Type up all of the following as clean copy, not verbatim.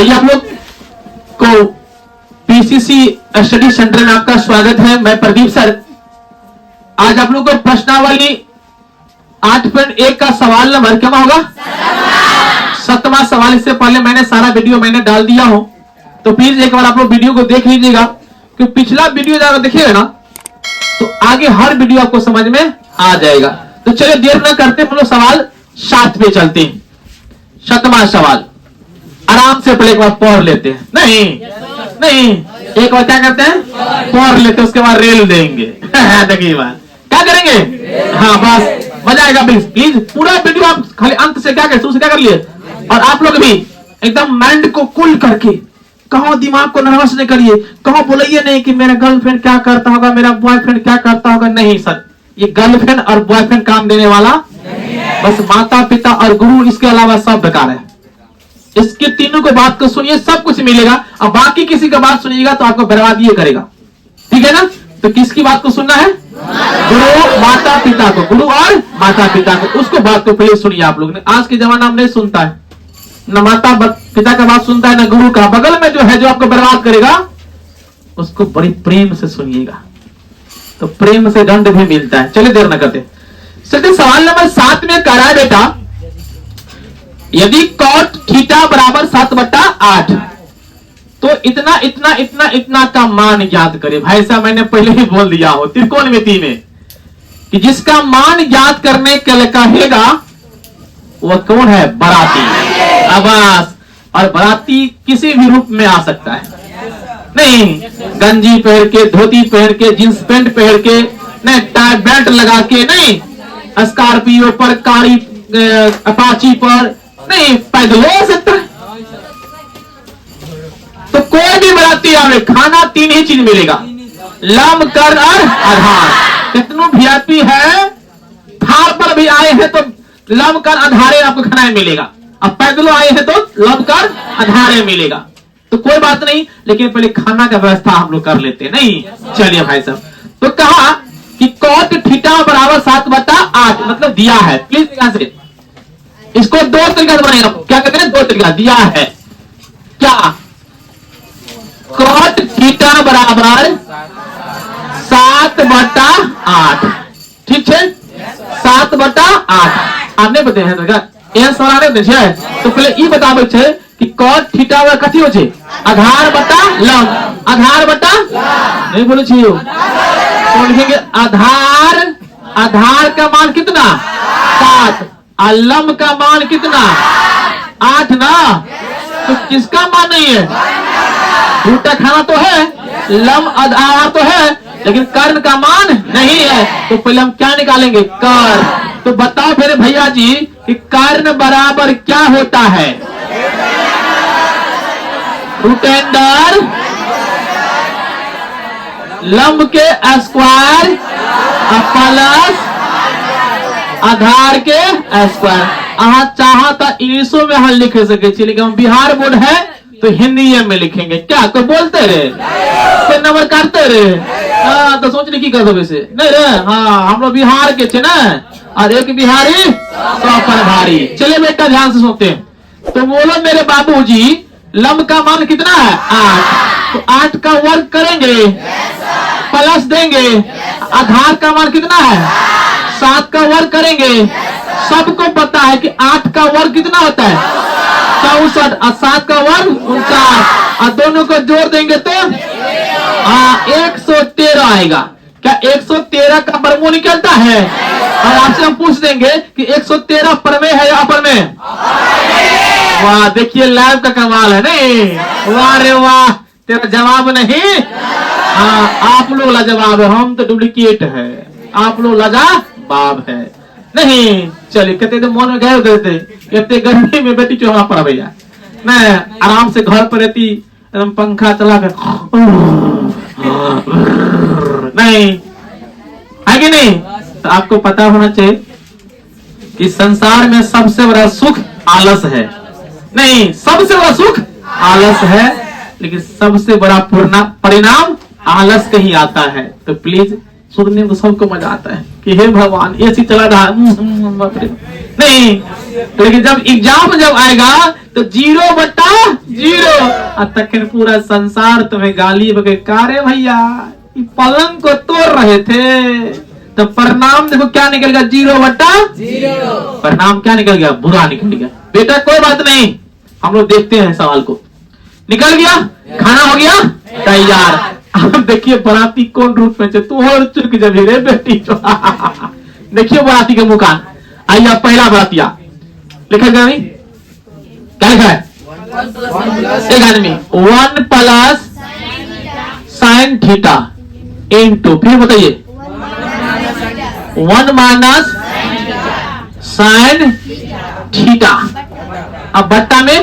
आइए आप लोग को पीसीसी स्टडी सेंटर में आपका स्वागत है। मैं प्रदीप सर। आज आप लोग को प्रश्नावली 8.1 का सवाल नंबर क्या होगा? 7वां सवाल। इससे पहले मैंने सारा वीडियो डाल दिया हूं, तो प्लीज एक बार आप लोग वीडियो को देख लीजिएगा, क्योंकि पिछला वीडियो जब देखिएगा ना तो आगे हर वीडियो आपको समझ में आ जाएगा। तो चलिए देर न करते हम लोग सवाल 7 पे चलते हैं। 7वां सवाल आराम से पहले एक बार पढ़ लेते हैं। नहीं एक बार क्या करते हैं? पढ़ लेते हैं, उसके बाद रेल देंगे। देखिए बात क्या करेंगे? हाँ बस मजा आएगा। प्लीज पूरा वीडियो आप खाली अंत से क्या कर लिए, और आप लोग भी एकदम माइंड को कूल करके, कहो दिमाग को नर्वस नहीं करिए, कहो बोलिए नहीं कि मेरा गर्लफ्रेंड क्या करता होगा, मेरा बॉयफ्रेंड क्या करता होगा। नहीं सर, ये गर्लफ्रेंड और बॉयफ्रेंड काम देने वाला बस माता पिता और गुरु, इसके अलावा सब बेकार है। इसके तीनों को बात को सुनिए, सब कुछ मिलेगा, और बाकी किसी का बात सुनिएगा तो आपको बर्बाद ये करेगा। ठीक है ना? तो किसकी बात को सुनना है? गुरु माता पिता को, गुरु और माता पिता को, उसको बात को पहले सुनिए आप लोग ने। आज के जमाना में नहीं सुनता है, न माता पिता का बात सुनता है, न गुरु का। बगल में जो है जो आपको बर्बाद करेगा उसको बड़ी प्रेम से सुनिएगा, तो प्रेम से दंड भी मिलता है। चलिए देर न करते, सवाल नंबर 7 में कह रहा है बेटा, यदि cot थीटा बराबर 7/8 तो इतना इतना इतना इतना का मान ज्ञात करे। भाई साहब मैंने पहले ही बोल दिया हो त्रिकोणमिति में कि जिसका मान ज्ञात करने के लिए कहेगा वह कौन है? बाराती। आवास। और बाराती किसी भी रूप में आ सकता है, नहीं गंजी पहन के, धोती पहन के, जींस पैंट पहन के, नहीं टाई बेल्ट लगा के, नहीं स्कॉर्पियो पर, कारी अपाची पर, नहीं पैदल हो सकता है। तो कोई भी बाराती आवे, खाना 3 ही चीज मिलेगा, लम कर और आधार। कितनों वीआईपी है, थार पर भी आए हैं तो लम कर आधारे आपको खाना मिलेगा, अब पैदलों आए हैं तो लम कर आधारे मिलेगा। तो कोई बात नहीं, लेकिन पहले खाना का व्यवस्था हम लोग कर लेते हैं। नहीं चलिए भाई साहब, तो कहा कि cot थीटा बराबर 7/8 मतलब दिया है। प्लीज यहां से इसको 2 तरीका से बनेगा। क्या कहते हैं? 2 तरीका दिया है। क्या? cot थीटा बराबर 7/8, ठीक है? 7/8 आपने बताया है तो पहले ये बताबे छे कि cot थीटा कथी हो छे? आधार बटा लम। आधार बटा नहीं बोले छियो तो लिखेंगे आधार का मान कितना? 7, और लम का मान कितना? 8 ना। तो किसका मान नहीं है? उल्टा खाना तो है, लम आधार तो है, लेकिन कर्ण का मान नहीं है। तो पहले हम क्या निकालेंगे? कर्ण। तो बताओ फिर भैया जी कि कर्ण बराबर क्या होता है? रूट अंडर लंब के स्क्वायर प्लस आधार के स्क्वायर। अहाँ चाहा तो इंग्लिशो में हम लिख सके, लेकिन हम बिहार बोर्ड है तो हिंदी में लिखेंगे। क्या कोई बोलते रहे, कोई नंबर काटते रहे? तो सोचने की कर दो वैसे नहीं रे। हाँ हम लोग बिहार के थे ना, और एक बिहारी तो अपन भारी। चलिए बेटा ध्यान से सुनते हैं। तो बोलो मेरे बाबूजी, लंब का मान कितना है? 8। तो 8 का वर्ग करेंगे, प्लस देंगे, आधार का मान कितना है? 7 का वर्ग करेंगे। सबको पता है कि 8 का वर्ग कितना होता है? 64, और 7 का वर्ग 49, और दोनों को जोड़ देंगे तो 113 आएगा। क्या 113 का वर्गमूल निकलता है? और आपसे हम पूछ देंगे कि 113 परमे है या अपर में? वाह देखिए लाइव का कमाल है नहीं? वाह रे वाह, तेरा जवाब नहीं। हाँ आप लोग लाजवाब है, हम तो डुप्लीकेट है। आप लोग लाजवाब है नहीं। चलिए कहते तो मन में गए देते, कहते गर्मी में बेटी क्यों वहां पर भैया, मैं आराम से घर पर रहती, एकदम पंखा चला कर नहीं है कि नहीं? तो आपको पता होना चाहिए कि संसार में सबसे बड़ा सुख आलस है। नहीं, सबसे बड़ा सुख आलस है, लेकिन सबसे बड़ा परिणाम आलस का ही आता है। तो प्लीज सुनने में सबको मजा आता है कि हे भगवान एसी चला रहा बाप रे। नहीं, लेकिन जब एग्जाम जब आएगा तो 0/0 तक पूरा संसार तुम्हें गाली बगे, कारे भैया पलंग को तोड़ रहे थे। तो परिणाम देखो क्या निकल गया, 0/0। परिणाम क्या निकल गया, बुरा निकल गया। बेटा कोई बात नहीं, हम लोग देखते हैं सवाल को। निकल गया, खाना हो गया तैयार। अब देखिए बाराती कौन रूप में तू और चुक जब रे बेटी। देखिए बाराती के मुकान। आइए पहला बारातिया लिखा गया नहीं, क्या लिखा है, एक आदमी 1 + sin थीटा इंटू, फिर बताइए 1 - sin थीटा। अब बट्टा में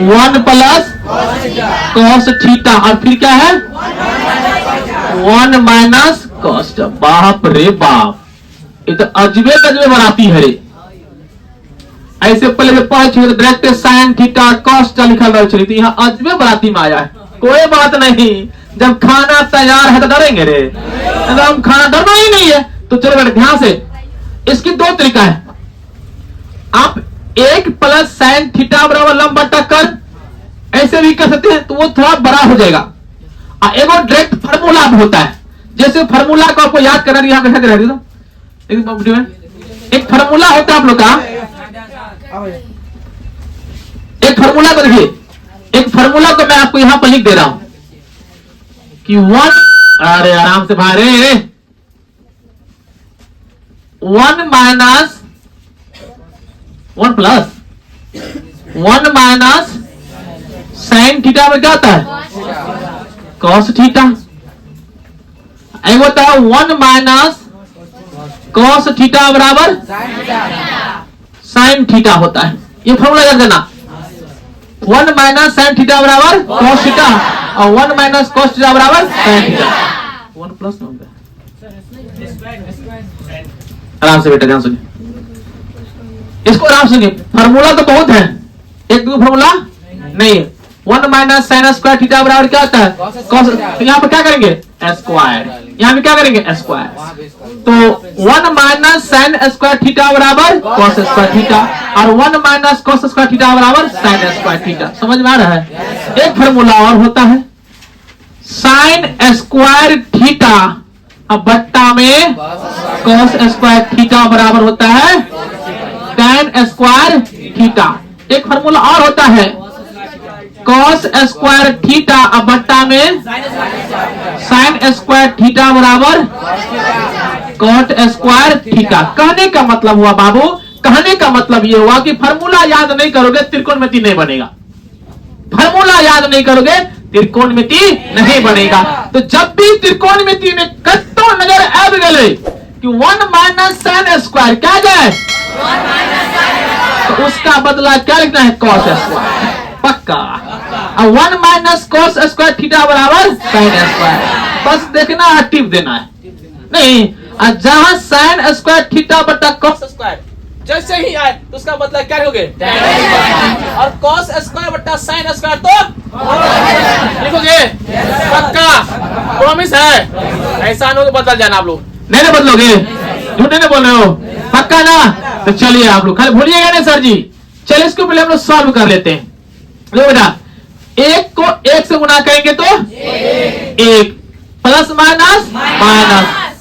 1 + cos थीटा, और फिर क्या है 1 - cos। बाप रे बाप, ये तो अजबे गजबे बनाती है रे। ऐसे पहले पांच डायरेक्ट sin थीटा cos लिखा रहा, तो यहाँ अजबे बनाती में आया है। कोई बात नहीं, जब खाना तैयार है तो डरेंगे रे, हम खाना डरना ही नहीं है। तो चलो बेटा ध्यान से, इसकी दो तरीका है। आप 1 + sin थीटा बराबर लंब बट्टा कर ऐसे भी कर सकते हैं, तो वो थोड़ा बड़ा हो जाएगा। और एक और डायरेक्ट फार्मूला होता है, जैसे फार्मूला को आपको याद करना, यहाँ पे एक फार्मूला होता है आप लोग का। एक फार्मूला को देखिए, एक फार्मूला को मैं आपको यहां पर लिख दे रहा हूं कि 1, अरे आराम से भाई रे, 1 - sin थीटा में क्या होता है, cos थीटा। एक होता है 1 - cos थीटा बराबर sin थीटा होता है। ये फॉर्मूला याद करना, 1 - sin थीटा बराबर cos थीटा और 1 - cos थीटा बराबर sin थीटा। 1 प्लस में होगा। आराम से बेटा ध्यान सुनिए, इसको आराम सुनिए। फार्मूला तो बहुत है, एक दो फार्मूला नहीं। 1 - sin स्क्वायर थीटा बराबर क्या होता है, cos। तो यहाँ पर क्या करेंगे, स्क्वायर। यहाँ पे क्या करेंगे, स्क्वायर। तो 1 - sin स्क्वायर थीटा बराबर cos स्क्वायर थीटा, और 1 - cos स्क्वायर थीटा बराबर sin स्क्वायर थीटा। समझ में आ रहा है। एक फार्मूला और होता है sin स्क्वायर थीटा, अब बट्टा में cos स्क्वायर थीटा बराबर होता है tan स्क्वायर थीटा। एक फार्मूला और होता है cos स्क्वायर थीटा, अब बट्टा में sin स्क्वायर थीटा बराबर cot स्क्वायर थीटा। कहने का मतलब हुआ बाबू, कहने का मतलब ये हुआ कि फार्मूला याद नहीं करोगे त्रिकोणमिति नहीं बनेगा। फार्मूला याद नहीं करोगे त्रिकोणमिति नहीं बनेगा। तो जब भी त्रिकोणमिति में कत्तो नजर आ गए कि 1 - sin स्क्वायर क्या जाए, तो उसका बदला क्या लिखना है, cos स्क्वायर, पक्का। अब 1 - cos स्क्वायर थीटा बराबर sin स्क्वायर, बस देखना है, टिप देना है नहीं। जहां sin स्क्वायर थीटा बटा cos स्क्वायर जैसे ही आए तो उसका मतलब क्या लिखोगे, और cos स्क्वायर बटा sin स्क्वायर तो लिखोगे, पक्का प्रॉमिस है। ऐसा नहीं बदल जाना आप लोग, नहीं बदलोगे, झूठे नहीं बोल रहे हो, पक्का ना। तो चलिए आप लोग खाली भूलिएगा नहीं सर जी। चलिए इसको पहले हम लोग सॉल्व कर लेते हैं। लो बेटा, 1 को 1 से गुना करेंगे तो 1 प्लस माइनस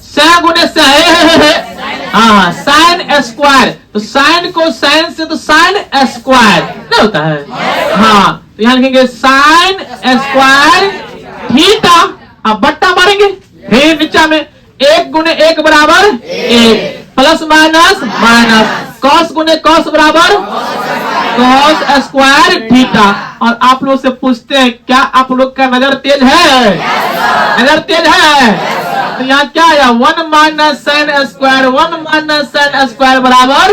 से गुने से हाँ sin स्क्वायर, तो sin को sin से तो sin स्क्वायर नहीं होता है। हाँ तो यहाँ लिखेंगे sin स्क्वायर थीटा, अब बट्टा मारेंगे, फिर नीचा में 1 गुने 1 बराबर 1 प्लस माइनस cos गुने cos बराबर cos स्क्वायर थीटा। और आप लोग से पूछते हैं क्या आप लोग का नजर तेज है, नजर तेज है। तो यहाँ क्या आया, 1 - sin स्क्वायर, 1 - sin स्क्वायर बराबर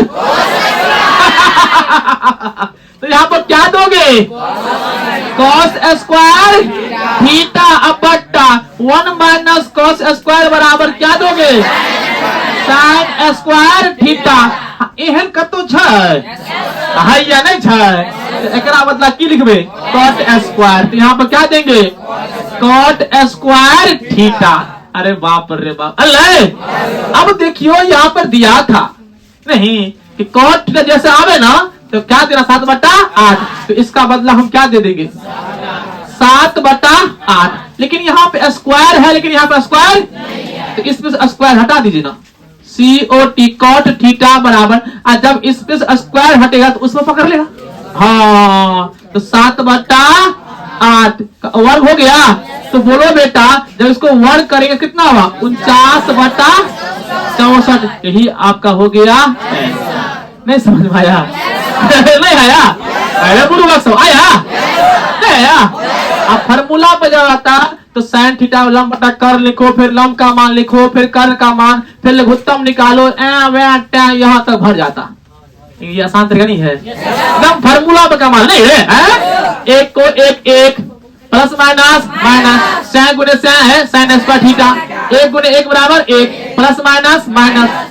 तो यहाँ पर क्या दोगे, cos स्क्वायर थीटा, अब बट्टा 1 - cos स्क्वायर बराबर क्या दोगे, sin स्क्वायर थीटा। एहन कतो है या नहीं है, एकरा बदला की लिखबे, cot स्क्वायर। तो यहाँ पर क्या देंगे, cot स्क्वायर थीटा। अरे बाप रे बाप, अल्लाह। अब देखियो यहाँ पर दिया था नहीं कि कॉट जैसे आवे ना तो क्या देना 7/8, तो इसका बदला हम क्या दे देंगे 7/8। लेकिन यहाँ पे स्क्वायर है, लेकिन यहाँ पे स्क्वायर, तो इसमें से स्क्वायर हटा दीजिए ना, COT कॉट थीटा बराबर, जब इसमें से स्क्वायर हटेगा तो उसमें पकड़ लेगा। हाँ, तो 7/8 वर्ग हो गया। तो बोलो बेटा, जब इसको वर्ग करेंगे कितना हुआ 49/64। यही आपका हो गया। नहीं समझ में आया? नहीं आया? अरे बुरु सब आया नहीं आया? अब फॉर्मूला पे जब आता तो साइन थीटा लंब बटा कर लिखो, फिर लंब का मान लिखो, फिर कर का मान, फिर लघुत्तम निकालो, यहाँ तक भर जाता। ये आसान तरीका नहीं है, एकदम फॉर्मूला पे कमाल नहीं है। एक को एक प्लस माइनस साइन गुने साइन है साइन स्क्वायर थीटा, 1 गुने 1 बराबर 1, प्लस माइनस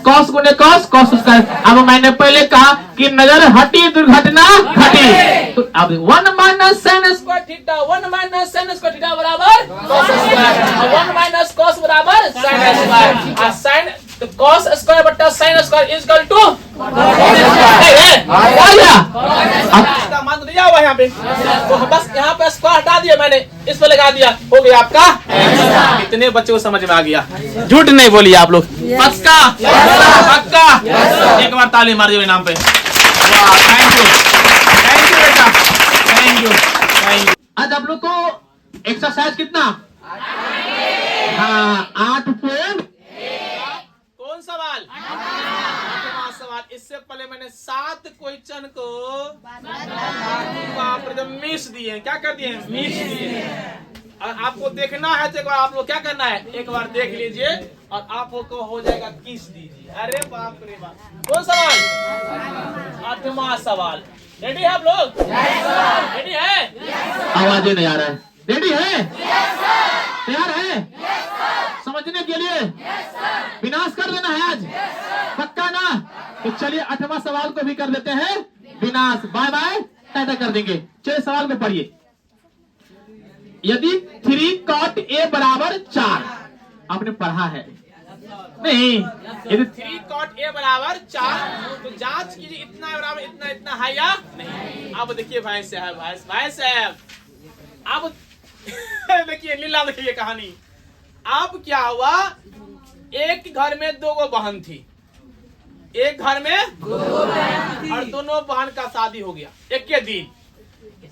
कॉस गुने कॉस स्क्वायर। अब मैंने पहले कहा कि नजर हटी दुर्घटना घटी, तो अब 1 minus sine square theta 1 minus sine square theta बराबर कॉस स्क्वायर, 1 माइनस कॉस बराबर साइन स्क्वायर, और साइन तो कॉस स्क्वायर बट्टा sine square is equal to इसका मान दिया हुआ यहाँ पे, तो बस यहाँ पे स्क्वायर हटा दिया मैंने, इस पे लगा दिया, हो गया आपका। कितने बच्चों को समझ में आ गया? झूठ नहीं बोलिए आप लोग, पक्का पक्का। एक बार ताली मार दिए नाम पे। थैंक यू बेटा, थैंक यू। आज आप लोग को एक्सरसाइज कितना? हाँ, 8 पे कौन सवाल? 8वां सवाल। इससे पहले मैंने 7 क्वेश्चन को मिस दिए। क्या कर दिए? मिस दिए। और आपको देखना है तो एक बार आप लोग क्या करना है, एक बार देख लीजिए और आपको हो जाएगा किस दीजिए। अरे बाप रे बाप, कौन सवाल? 8वां सवाल। रेडी है आप लोग? रेडी है? आवाज नहीं आ रहा है। रेडी है? तैयार है समझने के लिए? विनाश कर देना है आज, पक्का ना? तो चलिए 8वां सवाल को भी कर लेते हैं विनाश। बाय बाय टाटा कर देंगे। चलिए सवाल को पढ़िए। यदि 3 cot A बराबर 4, आपने पढ़ा है नहीं? यदि 3 cot A बराबर 4, तो जांच कीजिए इतना बराबर इतना है या नहीं। अब देखिए भाई साहब अब देखिए लीला, देखिए कहानी। अब क्या हुआ, एक घर में 2 बहन थी, एक घर में और दोनों बहन का शादी हो गया एक के दिन।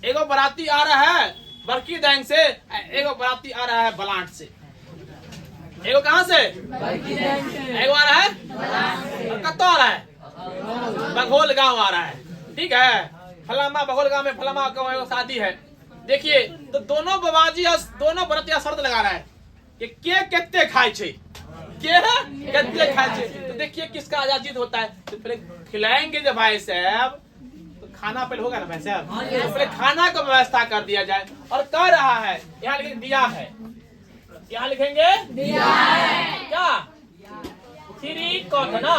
एगो बराती आ रहा है बरकी दैंग से, एगो बराती आ रहा है बलाट से। एगो कहां से? एगो आ रहा है कत्तो आ रहा है, बघोल गांव आ रहा है। ठीक है, फलामा बघोल गांव में फलामा का एगो शादी है। देखिए तो दोनों बाबाजी दोनों बरातिया शर्त लगा रहा है कि के कितने खाए छे, के कितने खाए छे। तो देखिए किसका आजादी होता है। तो फिर खिलाएंगे जब भाई साहब, तो खाना पहले होगा ना भाई साहब, तो पहले खाना को व्यवस्था कर दिया जाए। और कर रहा है, यहाँ लिखेंगे दिया है, यहाँ लिखेंगे दिया है। क्या 3 cot है ना,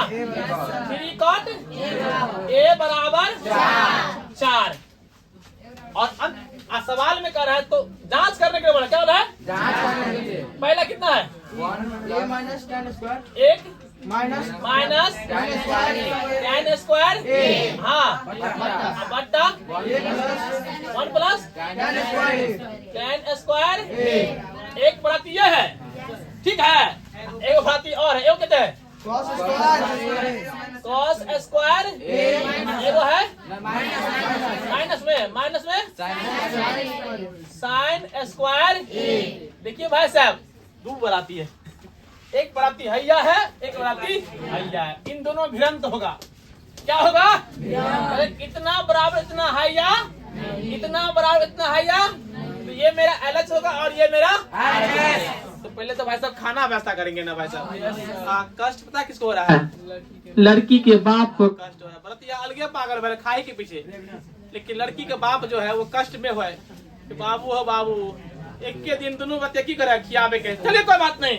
3 cot A बराबर 4। और सवाल में कर रहा है तो जांच करने के लिए बोला, क्या बोला है? जांच करने के लिए। पहला कितना है? 1 minus tan square, 1 minus tan square, हाँ बट्टा 1 प्लस tan स्क्वायर। एक बराती ये है, ठीक है। एक बराती और है, एक कहते हैं cos स्क्वायर, एगो है माइनस में साइन स्क्वायर। देखिए भाई साहब 2 बराती है, एक बराती हैया है, एक बराती हैया है। इन दोनों भिड़ंत होगा, क्या होगा? अरे कितना बराबर इतना हैया, इतना बराबर इतना हैया, तो ये मेरा LH होगा और ये मेरा RH। तो पहले तो भाई साहब खाना व्यवस्था करेंगे ना भाई साहब। कष्ट पता किसको हो रहा है? लड़की के बाप को कष्ट हो रहा है। बरतिया अलगे पागल भरे खाई के पीछे, लेकिन लड़की के बाप जो है वो कष्ट में है कि बाबू हो बाबू, एक के दिन दोनों बच्चे की करे खियावे के। चलिए कोई बात नहीं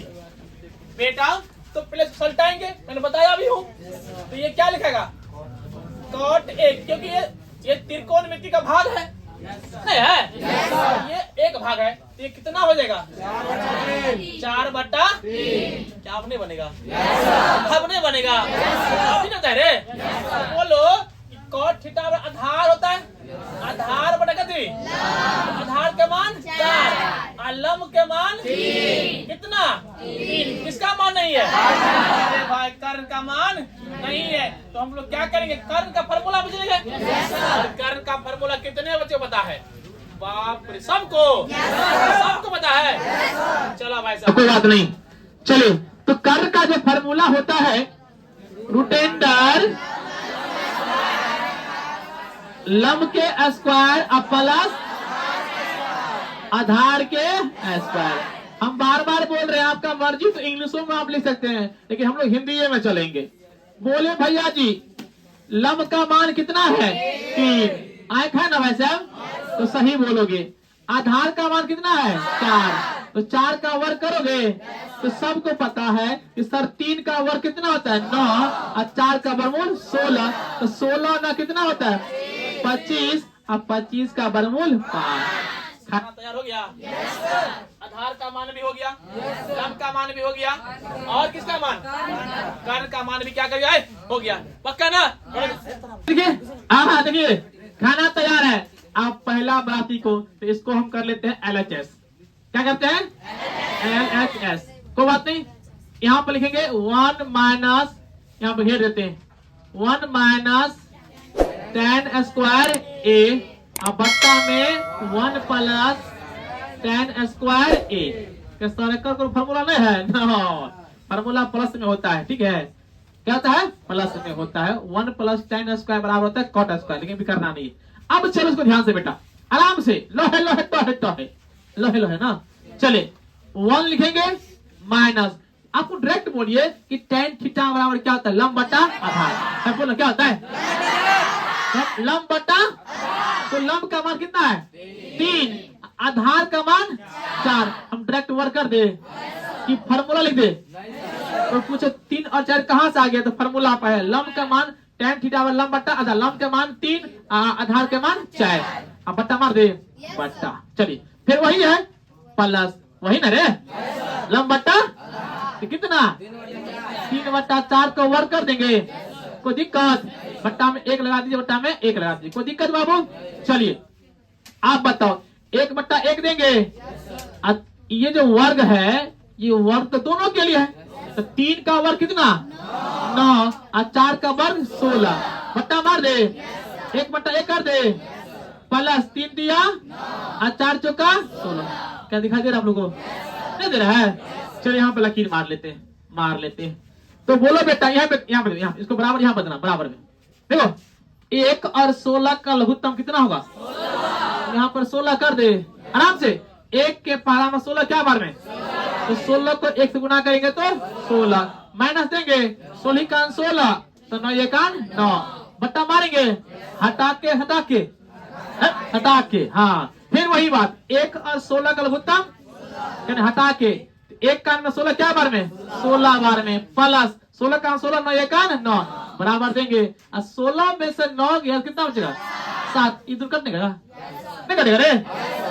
बेटा, तो पहले सलटाएंगे, मैंने बताया भी हूँ। तो ये क्या लिखेगा? cot A, क्योंकि ये त्रिकोणमिति का भाग है नहीं है? ये एक भाग है, तो ये कितना हो जाएगा 4/3। क्या अब नहीं बनेगा? अब नहीं बनेगा। अभी ना रे बोलो cot थीटा आधार होता है, आधार बटा कितनी, आधार के मान 4 और लंब के मान 3। कितना 3। किसका मान नहीं है? अरे भाई कर्ण का मान नहीं है। तो हम लोग क्या करेंगे? कर्ण का फॉर्मूला पूछेंगे। कर्ण का फॉर्मूला कितने बच्चे पता है? बाप रे सबको सबको पता है। चलो भाई साहब कोई बात नहीं। चलिए तो कर्ण का जो फॉर्मूला होता है रूटेंडर लंब के स्क्वायर प्लस आधार के स्क्वायर। हम बार बार बोल रहे हैं, आपका मर्जी तो इंग्लिशों में आप लिख सकते हैं, लेकिन हम लोग हिंदी में चलेंगे। बोले भैया जी लंब का मान कितना है 3। आए है ना भाई साहब? तो सही बोलोगे। आधार का मान कितना है 4, तो 4 का वर्ग करोगे तो सबको पता है कि सर 3 का वर्ग कितना होता है 9 और 4 का वर्गमूल 16। तो 16 ना कितना होता है 25 और 25 का वर्गमूल 5। खाना तैयार हो गया। आधार का मान भी हो गया, लंब का मान भी हो गया, और किसका मान? कर्ण का मान भी क्या कर गया है? हो गया। पक्का ना? देखिए हाँ देखिए खाना तैयार है। आप पहला बराती को तो इसको हम कर लेते हैं LHS। क्या करते हैं? LHS। कोई बात नहीं, यहाँ पर लिखेंगे 1 माइनस, यहाँ पर घेर देते हैं 1 माइनस tan स्क्वायर A और बट्टा में 1 प्लस tan स्क्वायर A। क्या फॉर्मूला नहीं है? नो, फॉर्मूला प्लस में होता है। ठीक है, क्या होता है? प्लस में होता है। 1 प्लस tan स्क्वायर बराबर होता है cot स्क्वायर, लेकिन भी करना नहीं है। अब चलो इसको ध्यान से बेटा, आराम से लोहे लोहे टोहे टोहे लोहे लोहे ना। चले 1 लिखेंगे माइनस, आपको डायरेक्ट बोलिए कि tan थीटा बराबर क्या होता है? लंब बटा आधार। बोलो क्या होता है? लंब बटा, तो लंब का मान कितना है 3, आधार का मान 4। हम डायरेक्ट वर्क कर दे कि फॉर्मूला लिख दे। तो पूछे 3 और 4 कहां से आ गया? तो फॉर्मूला पर है लंब का मान tan थीटा लंब बटा आधार, लंब के मान 3 आधार के मान 4। अब बट्टा मार दे बट्टा। चलिए फिर वही है प्लस, वही ना रे लंब बट्टा तो कितना 3/4 को वर्ग कर देंगे। कोई दिक्कत? बट्टा में 1 लगा दीजिए, बट्टा में 1 लगा दीजिए। कोई दिक्कत बाबू? चलिए आप बताओ 1/1 देंगे। अब ये जो वर्ग है ये वर्ग तो दोनों के लिए है। तो 3 का वर्ग कितना 9 और 4 का वर्ग 16। बट्टा मार दे 1/1 कर दे प्लस 3 दिया और 4 चौका 16। क्या दिखाई दे रहा है आप लोगों को? नहीं दे रहा है? चलो यहाँ पे लकीर मार लेते हैं। तो बोलो बेटा यहाँ पे इसको बराबर यहाँ बदलना, बराबर में देखो 1 और 16 का लघुत्तम कितना होगा? यहाँ पर 16 कर दे आराम से। 1 के पहाड़ा में 16 क्या बार में? तो 16 को 1 से गुना करेंगे तो 16, माइनस देंगे 16 का 16 तो 9 1 9। बट्टा मारेंगे हटा के हाँ। फिर वही बात 1 और 16 का लघुत्तम हटा के 1 का 16 क्या बार में? 16 बार में प्लस 16 का 16 9 1 9 बराबर देंगे। और 16 में से 9 गया कितना बचेगा? 7। इधर कटने का नहीं कटेगा रे।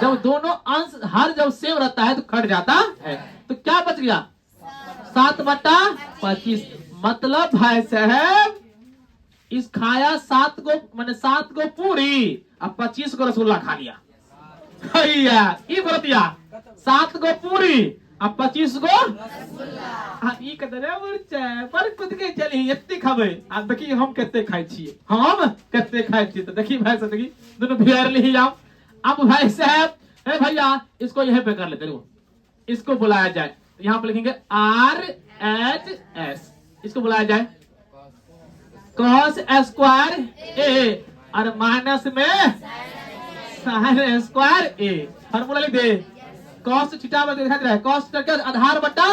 जब दोनों अंश हर जब सेम रहता है तो कट जाता है। तो क्या बच गया 7/25। मतलब भाई साहब इस खाया 7 को मैंने 7 को पूरी अब 25 को रसगुल्ला खा लिया। ये बोल दिया 7 को पूरी अब 25 को खाबे। आप देखिए हम कितने खाए छिए, तो देखिए भाई साहब देखिए दोनों बिहार ले ही जाओ। अब भाई साहब भैया इसको यहीं पे कर लेते देखो, इसको बुलाया जाए यहाँ पे लिखेंगे RHS। इसको बुलाया जाए cos स्क्वायर A और माइनस में sin स्क्वायर A। फॉर्मूला लिख दे cos थीटा में दिखा रहा है cos थीटा क्या आधार बटा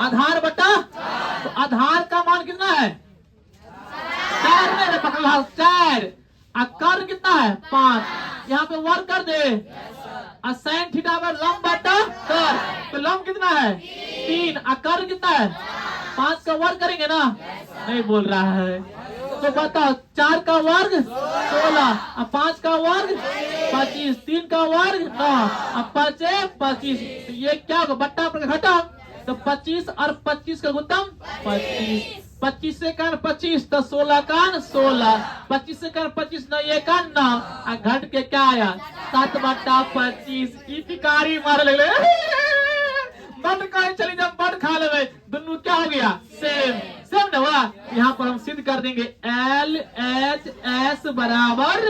आधार बटा। तो आधार का मान कितना है 4 में पकड़ा 4 और कर्ण कितना है 5। यहाँ पे वर्ग कर दे और sin थीटा में लंब बटा कर्ण। तो लंब कितना है 3 और कर्ण कितना है 5 का वर्ग करेंगे ना? नहीं बोल रहा है तो बताओ 4 का वर्ग 16 और 5 का वर्ग 25, 3 का वर्ग 9, अब 5 है 25, तो ये क्या होगा, बट्टा पर घटा, तो 25 और 25 का गुत्तम 25, 25 से कर 25 तो 16 का 16, 25 से कर 25 9 ये का 9, घट के क्या आया 7/25, की टिकारी मार ले बट कहीं चली जब बट खा ले, दोनों क्या हो गया सेम सेम ना हुआ। यहाँ पर हम सिद्ध कर देंगे LHS बराबर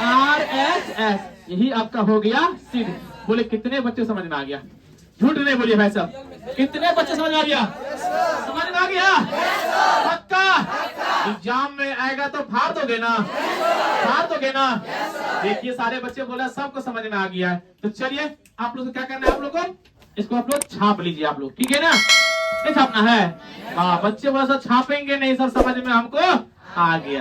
RHS, यही आपका हो गया सिद्ध। बोले कितने बच्चे समझ में आ गया, झूठ नहीं बोलिए भाई साहब, कितने बच्चे समझ में आ गया, समझ में आ गया पक्का। एग्जाम में आएगा तो फाड़ दोगे ना, फाड़ दोगे ना। देखिए सारे बच्चे बोला सबको समझ में आ गया है, तो चलिए आप लोग को क्या करना है, आप लोग को इसको आप लोग छाप लीजिए, आप लोग ठीक है ना, नहीं छापना है। हाँ बच्चे बोला सब छापेंगे नहीं, सब समझ में हमको आ गया।